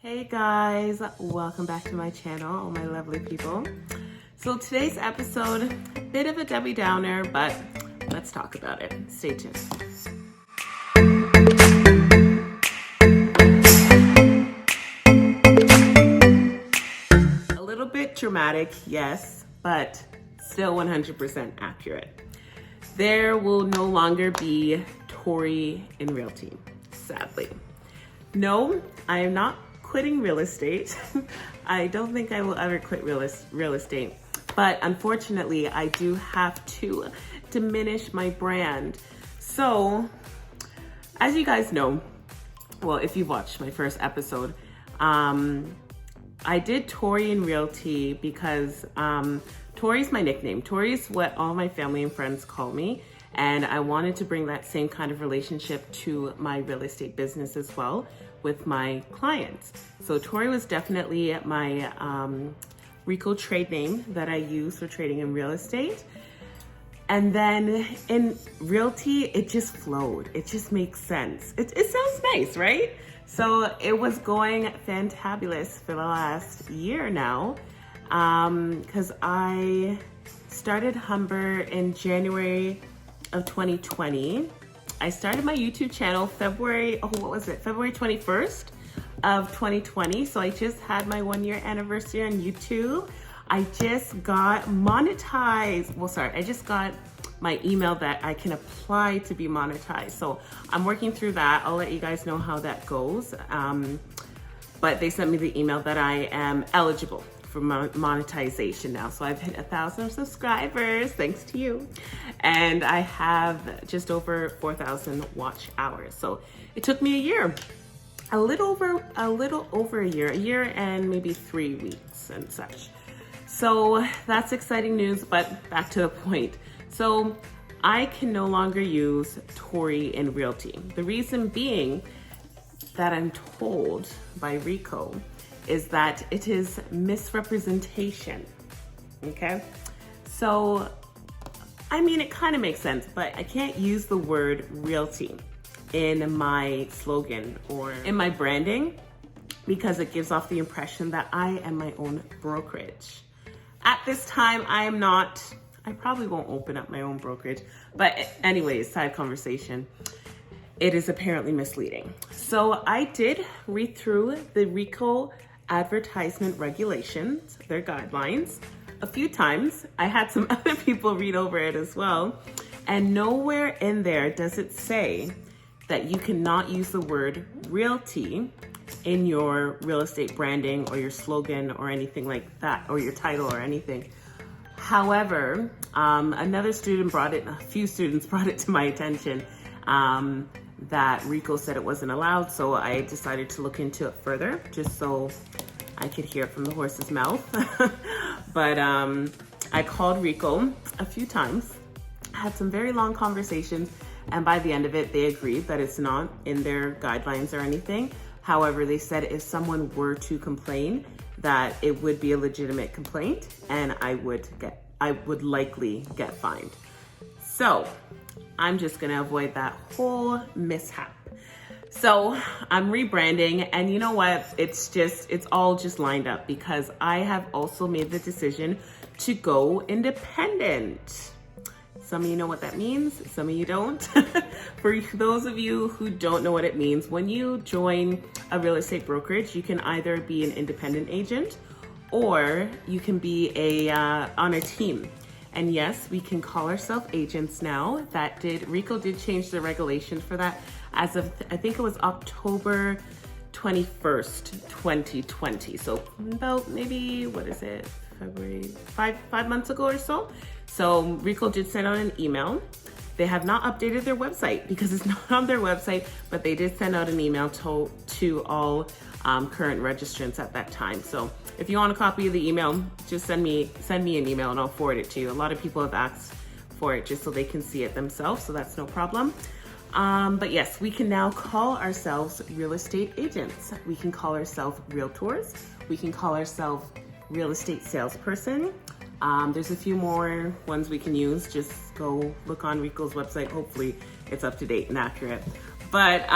Hey guys, welcome back to my channel, all my lovely people. So today's episode, bit of a Debbie Downer, but let's talk about it. Stay tuned. A little bit dramatic, yes, but still 100% accurate. There will no longer be ToryInRealty, sadly. No, I am not quitting real estate. I don't think I will ever quit real estate, but unfortunately I do have to diminish my brand. So as you guys know, well, if you watched my first episode, I did ToryInRealty because Tory's my nickname. Tory's what all my family and friends call me. And I wanted to bring that same kind of relationship to my real estate business as well with my clients. So Tory was definitely my RECO trade name that I use for trading in real estate. And then in realty, it just flowed. It just makes sense. It sounds nice, right? So it was going fantabulous for the last year now. Because I started Humber in January of 2020. I started my YouTube channel February 21st of 2020. So I just had my 1-year anniversary on YouTube. I just got monetized. Well, sorry, I just got my email that I can apply to be monetized. So I'm working through that. I'll let you guys know how that goes. But they sent me the email that I am eligible for monetization now. So I've hit 1,000 subscribers, thanks to you. And I have just over 4,000 watch hours. So it took me a year, a little over a year and maybe 3 weeks and such. So that's exciting news, but back to the point. So I can no longer use ToryInRealty. The reason being that I'm told by RECO is that it is misrepresentation, okay? So, I mean, it kind of makes sense, but I can't use the word realty in my slogan or in my branding because it gives off the impression that I am my own brokerage. At this time, I probably won't open up my own brokerage, but anyways, side conversation. It is apparently misleading. So I did read through the RECO advertisement regulations, their guidelines, a few times. I had some other people read over it as well. And nowhere in there does it say that you cannot use the word realty in your real estate branding or your slogan or anything like that, or your title or anything. However, a few students brought it to my attention that RECO said it wasn't allowed. So I decided to look into it further just so I could hear it from the horse's mouth. But I called RECO a few times, had some very long conversations, and by the end of it, they agreed that it's not in their guidelines or anything. However, they said if someone were to complain, that it would be a legitimate complaint and I would likely get fined. So I'm just gonna avoid that whole mishap. So I'm rebranding, and you know what? It's all just lined up because I have also made the decision to go independent. Some of you know what that means, some of you don't. For those of you who don't know what it means, when you join a real estate brokerage, you can either be an independent agent or you can be on a team. And yes, we can call ourselves agents now. RECO did change the regulations for that as of, I think it was October 21st, 2020. So about maybe, February, five months ago or so. So RECO did send out an email. They have not updated their website because it's not on their website, but they did send out an email to all current registrants at that time. So if you want a copy of the email, just send me an email and I'll forward it to you. A lot of people have asked for it just so they can see it themselves, so that's no problem. But yes, we can now call ourselves real estate agents. We can call ourselves realtors. We can call ourselves real estate salesperson. There's a few more ones we can use. Just go look on RECO's website. Hopefully it's up to date and accurate. But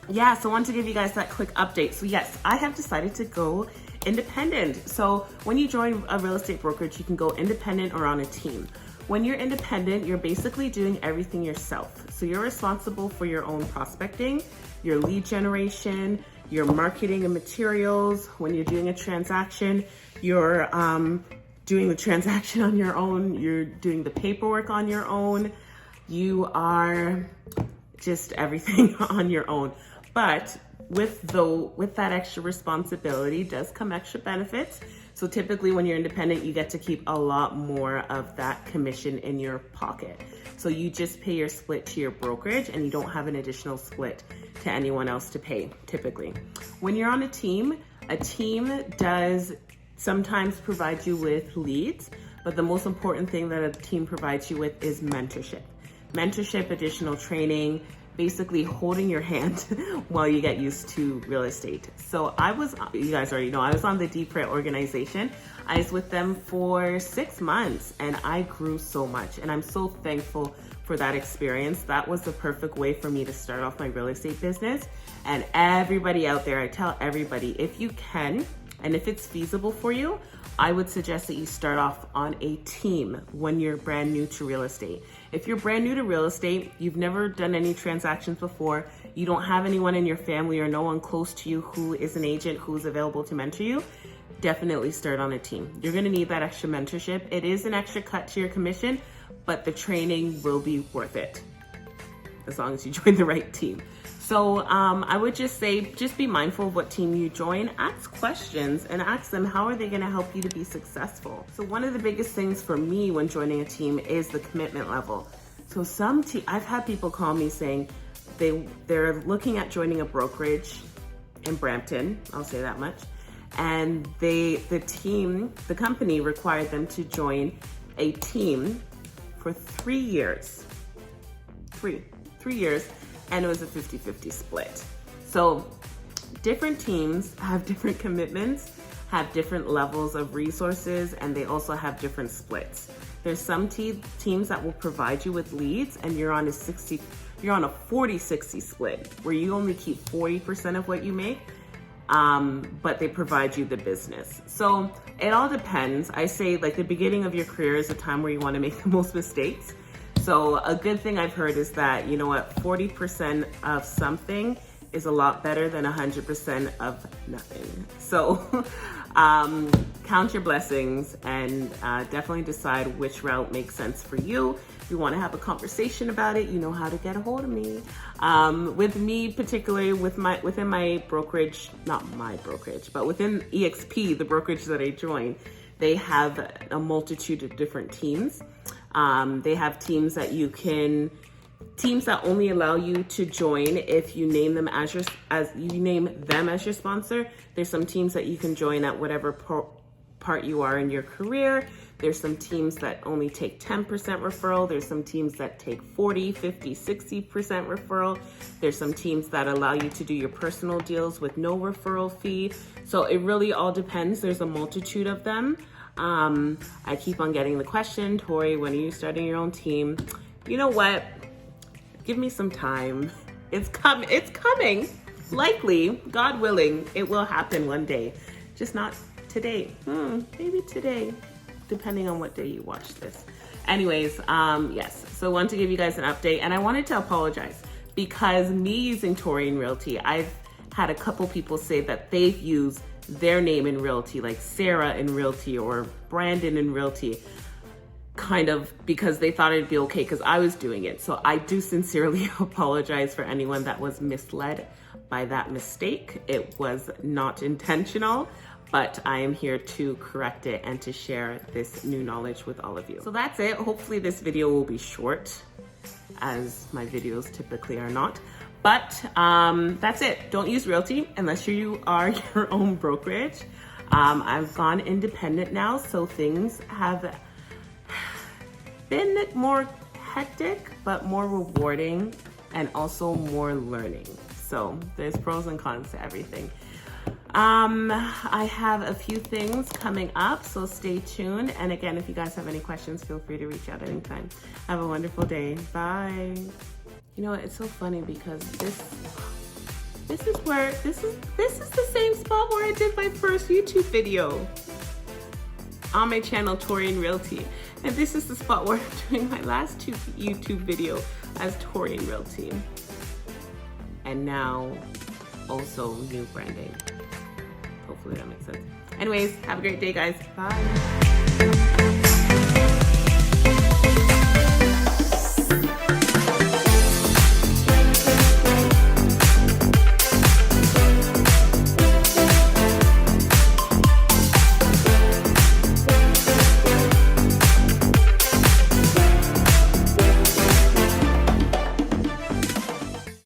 Yeah, so I want to give you guys that quick update. So yes, I have decided to go independent. So when you join a real estate brokerage, you can go independent or on a team. When you're independent, you're basically doing everything yourself. So you're responsible for your own prospecting, your lead generation, your marketing and materials. When you're doing a transaction, you're doing the transaction on your own. You're doing the paperwork on your own. You are just everything on your own. But with that extra responsibility does come extra benefits. So typically when you're independent, you get to keep a lot more of that commission in your pocket. So you just pay your split to your brokerage and you don't have an additional split to anyone else to pay typically. When you're on a team does sometimes provide you with leads, but the most important thing that a team provides you with is mentorship. Mentorship, additional training, basically holding your hand while you get used to real estate. So you guys already know, I was on the DPRET organization. I was with them for 6 months and I grew so much. And I'm so thankful for that experience. That was the perfect way for me to start off my real estate business. And everybody out there, I tell everybody, if you can, and if it's feasible for you, I would suggest that you start off on a team when you're brand new to real estate. If you're brand new to real estate, you've never done any transactions before, you don't have anyone in your family or no one close to you who is an agent who's available to mentor you, definitely start on a team. You're gonna need that extra mentorship. It is an extra cut to your commission, but the training will be worth it as long as you join the right team. So I would just say, just be mindful of what team you join, ask questions and ask them how are they gonna help you to be successful. So one of the biggest things for me when joining a team is the commitment level. So I've had people call me saying they're looking at joining a brokerage in Brampton, I'll say that much, and the company required them to join a team for 3 years. Three years. And it was a 50-50 split. So different teams have different commitments, have different levels of resources, and they also have different splits. There's some teams that will provide you with leads and you're on a 40-60 split where you only keep 40% of what you make, but they provide you the business. So it all depends. I say like the beginning of your career is a time where you want to make the most mistakes. So a good thing I've heard is that, you know what, 40% of something is a lot better than 100% of nothing. So count your blessings and definitely decide which route makes sense for you. If you want to have a conversation about it, you know how to get a hold of me. With me particularly, within my brokerage, not my brokerage, but within EXP, the brokerage that I joined, they have a multitude of different teams. They have teams that only allow you to join if you name them as your sponsor. There's some teams that you can join at whatever part you are in your career. There's some teams that only take 10% referral. There's some teams that take 40, 50, 60% referral. There's some teams that allow you to do your personal deals with no referral fee. So it really all depends. There's a multitude of them. I keep on getting the question, Tory, when are you starting your own team? You know what? Give me some time. It's coming. Likely, God willing, it will happen one day. Just not today. Maybe today, depending on what day you watch this. Anyways, yes. So I wanted to give you guys an update and I wanted to apologize because me using ToryInRealty, I've had a couple people say that they've used their name in realty, like Sarah in realty or Brandon in realty, kind of because they thought it'd be okay because I was doing it. So I do sincerely apologize for anyone that was misled by that mistake. It was not intentional, but I am here to correct it and to share this new knowledge with all of you. So that's it. Hopefully this video will be short, as my videos typically are not. But that's it. Don't use realty unless you are your own brokerage. I've gone independent now, so things have been more hectic, but more rewarding and also more learning. So there's pros and cons to everything. I have a few things coming up, so stay tuned. And again, if you guys have any questions, feel free to reach out anytime. Have a wonderful day. Bye. You know what, it's so funny because this is the same spot where I did my first YouTube video on my channel, ToryInRealty. And this is the spot where I'm doing my last YouTube video as ToryInRealty. And now also new branding. Hopefully that makes sense. Anyways, have a great day, guys. Bye.